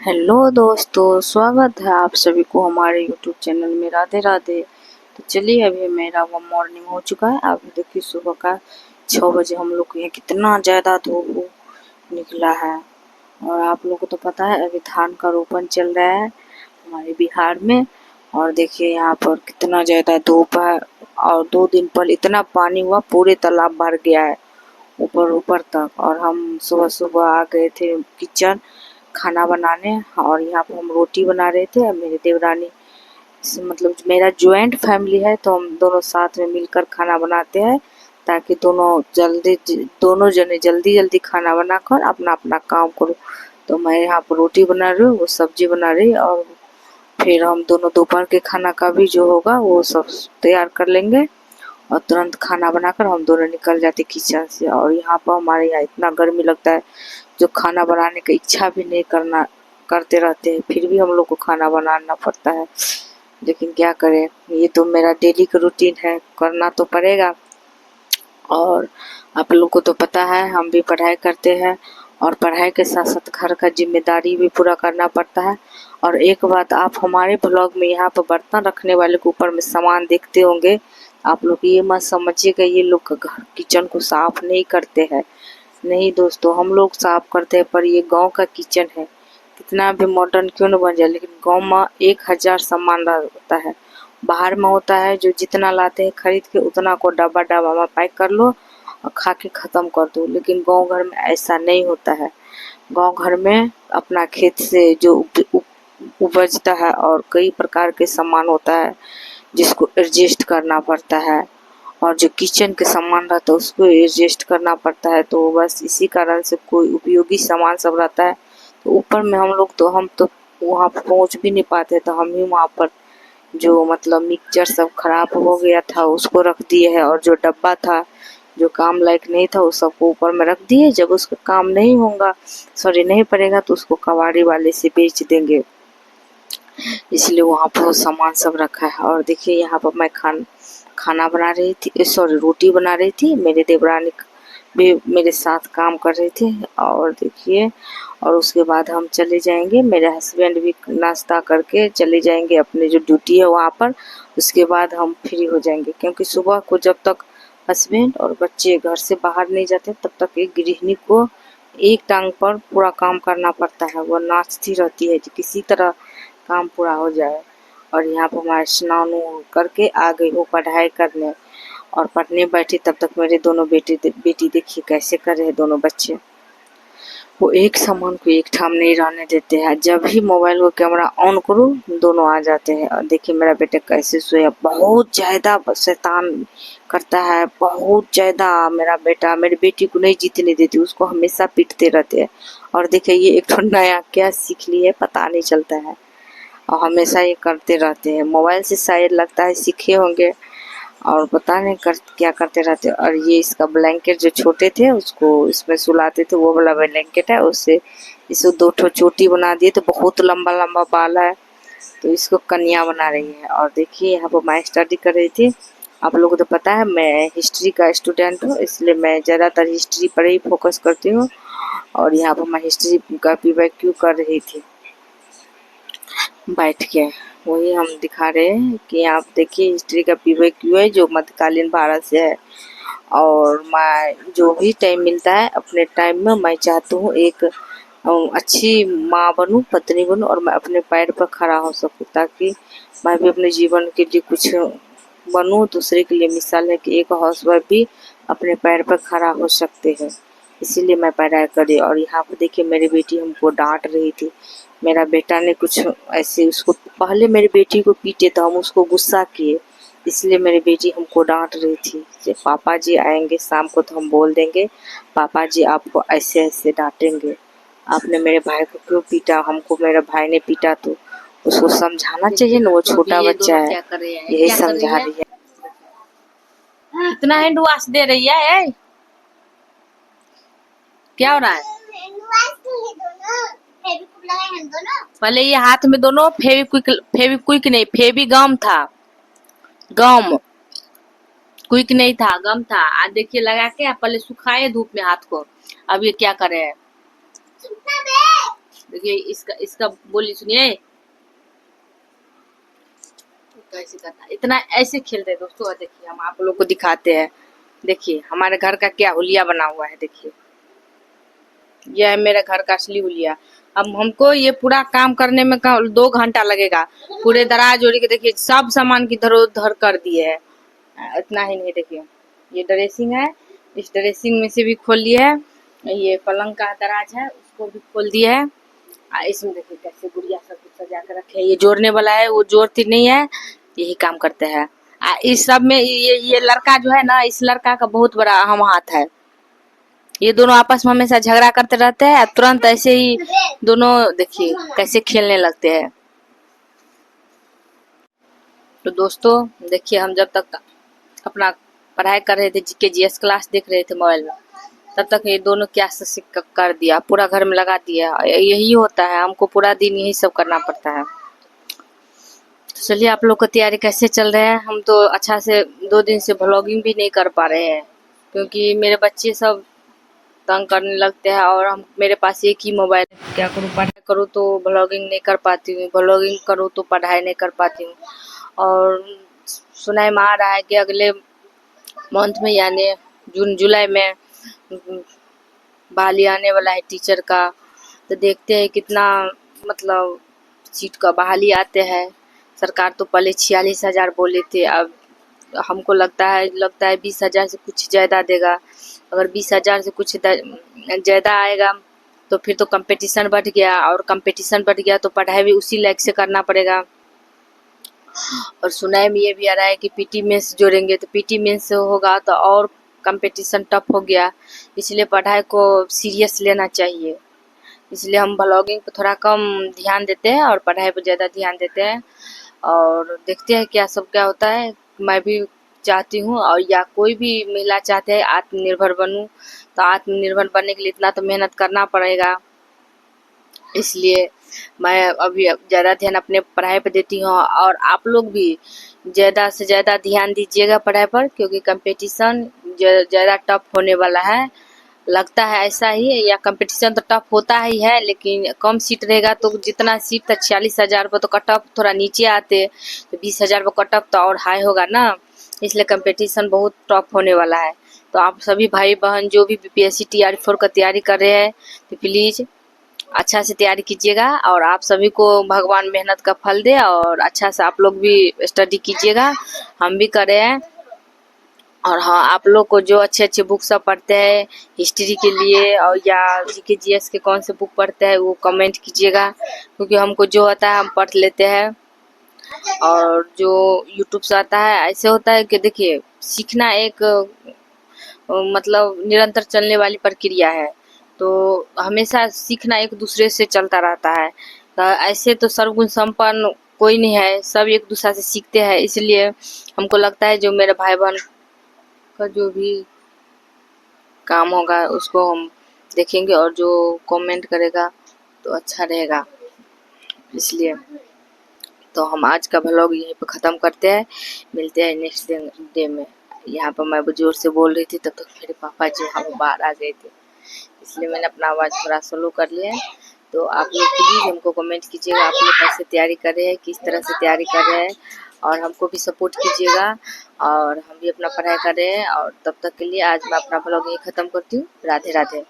Hello दोस्तों, स्वागत है आप सभी को हमारे यूट्यूब चैनल में। राधे राधे। तो चलिए, अभी मेरा वो मॉर्निंग हो चुका है। अभी देखिए सुबह का 6 बजे हम लोग को यहाँ कितना ज़्यादा धूप निकला है। और आप लोग को तो पता है अभी धान का रोपण चल रहा है हमारे बिहार में। और देखिए यहाँ पर कितना ज़्यादा धूप है। और 2 दिन पर इतना पानी हुआ, पूरे तालाब भर गया है ऊपर ऊपर तक। और हम सुबह सुबह आ गए थे किचन खाना बनाने। और यहाँ पर हम रोटी बना रहे थे। मेरी देवरानी मतलब मेरा ज्वाइंट फैमिली है, तो हम दोनों साथ में मिलकर खाना बनाते हैं, ताकि दोनों जने जल्दी जल्दी खाना बनाकर अपना अपना काम करो। तो मैं यहाँ पर रोटी बना रही हूँ, वो सब्जी बना रही है। और फिर हम दोनों दोपहर के खाना का भी जो होगा वो सब तैयार कर लेंगे। और तुरंत खाना बनाकर हम दोनों निकल जाते किचन से। और यहाँ पर हमारे यहाँ इतना गर्मी लगता है, जो खाना बनाने की इच्छा भी नहीं करते रहते हैं, फिर भी हम लोग को खाना बनाना पड़ता है। लेकिन क्या करें, ये तो मेरा डेली का रूटीन है, करना तो पड़ेगा। और आप लोग को तो पता है हम भी पढ़ाई करते हैं, और पढ़ाई के साथ साथ घर का जिम्मेदारी भी पूरा करना पड़ता है। और एक बात, आप हमारे ब्लॉग में यहाँ पर बर्तन रखने वाले के ऊपर में सामान देखते होंगे, आप लोग ये मत समझिएगा ये लोग घर किचन को साफ नहीं करते हैं। नहीं दोस्तों, हम लोग साफ करते हैं, पर ये गांव का किचन है। कितना भी मॉडर्न क्यों न बन जाए, लेकिन गांव में 1000 सामान रहता है। बाहर में होता है जो जितना लाते हैं खरीद के उतना को डब्बा डब्बा में पैक कर लो और खा के ख़त्म कर दो। लेकिन गांव घर में ऐसा नहीं होता है। गांव घर में अपना खेत से जो उपजता है, और कई प्रकार के सामान होता है जिसको एडजस्ट करना पड़ता है। और जो किचन के सामान रहता है उसको एडजस्ट करना पड़ता है। तो बस इसी कारण से कोई उपयोगी सामान सब रहता है। तो ऊपर में हम तो वहाँ पर पहुँच भी नहीं पाते, तो हम ही वहाँ पर जो मतलब मिक्सचर सब खराब हो गया था उसको रख दिए है। और जो डब्बा था जो काम लायक नहीं था उस सबको ऊपर में रख दिए। जब उसका काम नहीं पड़ेगा तो उसको कबाड़ी वाले से बेच देंगे। इसलिए वहाँ पर सामान सब रखा है। और देखिए यहाँ पर मैं खाना बना रही थी, सॉरी रोटी बना रही थी। मेरे देवरानी भी मेरे साथ काम कर रहे थे। और देखिए, और उसके बाद हम चले जाएंगे, मेरे हस्बैंड भी नाश्ता करके चले जाएंगे अपने जो ड्यूटी है वहाँ पर। उसके बाद हम फ्री हो जाएंगे, क्योंकि सुबह को जब तक हस्बैंड और बच्चे घर से बाहर नहीं जाते तब तक एक गृहिणी को एक टांग पर पूरा काम करना पड़ता है। वो नाचती रहती है कि किसी तरह काम पूरा हो जाए। और यहाँ पर मैं स्नान करके आ गई हूँ पढ़ाई करने। और पढ़ने बैठी तब तक मेरे दोनों बेटी देखिए कैसे कर रहे हैं दोनों बच्चे। वो एक सामान को एक ठाम नहीं रहने देते हैं। जब भी मोबाइल को कैमरा ऑन करो दोनों आ जाते हैं। और देखिए मेरा बेटा कैसे सोया, बहुत ज़्यादा शैतान करता है, बहुत ज़्यादा। मेरा बेटा मेरी बेटी को नहीं जीतने देती, उसको हमेशा पीटते रहते हैं। और देखिए ये एक तो नया क्या सीख लिए पता नहीं चलता है, और हमेशा ये करते रहते हैं। मोबाइल से शायद लगता है सीखे होंगे, और पता नहीं क्या करते रहते। और ये इसका ब्लैंकेट जो छोटे थे उसको इसमें सुलाते थे, वो वाला ब्लैंकेट है, उससे इसको 2 चोटी बना दिए। तो बहुत लंबा लंबा बाल है, तो इसको कन्या बना रही है। और देखिए यहाँ पर मैं स्टडी कर रही थी। आप लोगों को तो पता है मैं हिस्ट्री का स्टूडेंट हूँ, इसलिए मैं ज़्यादातर हिस्ट्री पर ही फोकस करती हूँ। और यहाँ पर मैं हिस्ट्री का PYQ कर रही थी बैठ के। वही हम दिखा रहे हैं कि आप देखिए हिस्ट्री का PYQ है जो मध्यकालीन भारत से है। और मैं जो भी टाइम मिलता है अपने टाइम में मैं चाहती हूँ एक अच्छी माँ बनूँ, पत्नी बनूँ, और मैं अपने पैर पर खड़ा हो सकूँ, ताकि मैं भी अपने जीवन के लिए कुछ बनूँ। दूसरे के लिए मिसाल है कि एक हाउसवाइफ भी अपने पैर पर खड़ा हो सकते हैं। इसीलिए मैं पढ़ाई करी। और यहाँ पर देखिए मेरी बेटी हमको डांट रही थी। मेरा बेटा ने कुछ ऐसे उसको, पहले मेरी बेटी को पीटे तो हम उसको गुस्सा किए, इसलिए मेरी बेटी हमको डांट रही थी कि पापा जी आएंगे शाम को तो हम बोल देंगे पापा जी आपको ऐसे ऐसे डांटेंगे, आपने मेरे भाई को क्यों पीटा। हमको मेरा भाई ने पीटा तो उसको समझाना चाहिए ना, वो छोटा बच्चा है। यही समझा रही है। कितना हैंड वॉश दे रही है, क्या हो रहा है? पहले ये हाथ में दोनों फेविक्विक नहीं, फेविगम था, गम क्विक नहीं था, गम था। आज देखिए लगा के पहले सुखाए धूप में हाथ को। अब ये क्या करे है, देखिए इसका इसका बोली सुनिए, कैसे करना है। इतना ऐसे खेलते हैं दोस्तों। और देखिए हम आप लोग को दिखाते हैं। देखिए हमारे घर का क्या हुलिया बना हुआ है। देखिए यह है मेरे घर का असली हुलिया। अब हमको ये पूरा काम करने में 2 घंटा लगेगा। पूरे दराज ओढ़ के देखिए सब सामान की इधर उधर कर दिए है। इतना ही नहीं, देखिए ये ड्रेसिंग है, इस ड्रेसिंग में से भी खोल लिया है। ये पलंग का दराज है, उसको भी खोल दिया है। इसमें देखिए कैसे गुड़िया सब कुछ सजा कर रखे है। ये जोड़ने वाला है, वो जोड़ती नहीं है, यही काम करते हैं। इस सब में ये लड़का जो है ना, इस लड़का का बहुत बड़ा अहम हाथ है। ये दोनों आपस में हमेशा झगड़ा करते रहते हैं। तुरंत ऐसे ही दोनों देखिए कैसे खेलने लगते हैं। तो दोस्तों देखिए हम जब तक अपना पढ़ाई कर रहे थे, जीके जीएस क्लास देख रहे थे मोबाइल में, तब तक ये दोनों क्या कर दिया, पूरा घर में लगा दिया। यही होता है, हमको पूरा दिन यही सब करना पड़ता है। तो चलिए आप लोग का तैयारी कैसे चल रहा है। हम तो अच्छा से 2 दिन से व्लॉगिंग भी नहीं कर पा रहे हैं, क्योंकि मेरे बच्चे सब तंग करने लगते हैं और हम मेरे पास एक ही मोबाइल है। क्या करूँ, पढ़ाई करूँ तो व्लॉगिंग नहीं कर पाती हूँ, व्लॉगिंग करूँ तो पढ़ाई नहीं कर पाती हूँ। और सुनाई में आ रहा है कि अगले मंथ में यानी जून जुलाई में बहाली आने वाला है टीचर का। तो देखते हैं कितना मतलब सीट का बहाली आते हैं। सरकार तो पहले 46,000 बोले थे, अब हमको लगता है 20,000 से कुछ ज़्यादा देगा। अगर 20,000 से कुछ ज़्यादा आएगा तो फिर तो कंपटीशन बढ़ गया, और कंपटीशन बढ़ गया तो पढ़ाई भी उसी लायक से करना पड़ेगा। और सुनाई में ये भी आ रहा है कि पीटी मेंस जोड़ेंगे, तो पीटी मेंस होगा तो और कंपटीशन टफ हो गया। इसलिए पढ़ाई को सीरियस लेना चाहिए। इसलिए हम ब्लॉगिंग पे थोड़ा कम ध्यान देते हैं और पढ़ाई पे ज़्यादा ध्यान देते हैं। और देखते हैं क्या होता है। मैं भी चाहती हूँ, और या कोई भी महिला चाहते हैं आत्मनिर्भर बनूँ, तो आत्मनिर्भर बनने के लिए इतना तो मेहनत करना पड़ेगा। इसलिए मैं अभी ज़्यादा ध्यान अपने पढ़ाई पर देती हूँ। और आप लोग भी ज़्यादा से ज़्यादा ध्यान दीजिएगा पढ़ाई पर, क्योंकि कंपटीशन ज़्यादा टफ होने वाला है। लगता है ऐसा ही, या कंपटीशन तो टफ होता ही है, लेकिन कम सीट रहेगा तो जितना सीट था 46,000 पर, तो कट ऑफ थोड़ा नीचे आते तो 20,000 पर कट ऑफ तो और हाई होगा ना। इसलिए कंपटीशन बहुत टफ होने वाला है। तो आप सभी भाई बहन जो भी बीपीएससी TR4 का तैयारी कर रहे हैं, तो प्लीज़ अच्छा से तैयारी कीजिएगा। और आप सभी को भगवान मेहनत का फल दे, और अच्छा से आप लोग भी स्टडी कीजिएगा। हम भी कर रहे हैं। और हाँ, आप लोग को जो अच्छे बुक सब पढ़ते हैं हिस्ट्री के लिए, और या जीके जीएस के कौन से बुक पढ़ते हैं वो कमेंट कीजिएगा, क्योंकि हमको जो आता है हम पढ़ लेते हैं। और जो यूट्यूब से आता है, ऐसे होता है कि देखिए सीखना एक मतलब निरंतर चलने वाली प्रक्रिया है। तो हमेशा सीखना एक दूसरे से चलता रहता है। तो ऐसे तो सर्वगुण संपन्न कोई नहीं है, सब एक दूसरे से सीखते हैं। इसलिए हमको लगता है जो मेरे भाई बहन का जो भी काम होगा उसको हम देखेंगे, और जो कमेंट करेगा तो अच्छा रहेगा। इसलिए तो हम आज का व्लॉग यहीं पे ख़त्म करते हैं। मिलते हैं नेक्स्ट डे में। यहाँ पर मैं जोर से बोल रही थी, तब तक मेरे पापा जो हम बाहर आ गए थे, इसलिए मैंने अपना आवाज़ थोड़ा स्लो कर लिया है। तो आप लोग प्लीज़ हमको कमेंट कीजिएगा, आप लोग कैसे तैयारी कर रहे हैं, किस तरह से तैयारी कर रहे हैं, और हमको भी सपोर्ट कीजिएगा। और हम भी अपना पढ़ाई कर रहे हैं। और तब तक के लिए आज मैं अपना व्लॉग यहीं ख़त्म करती हूँ। राधे राधे।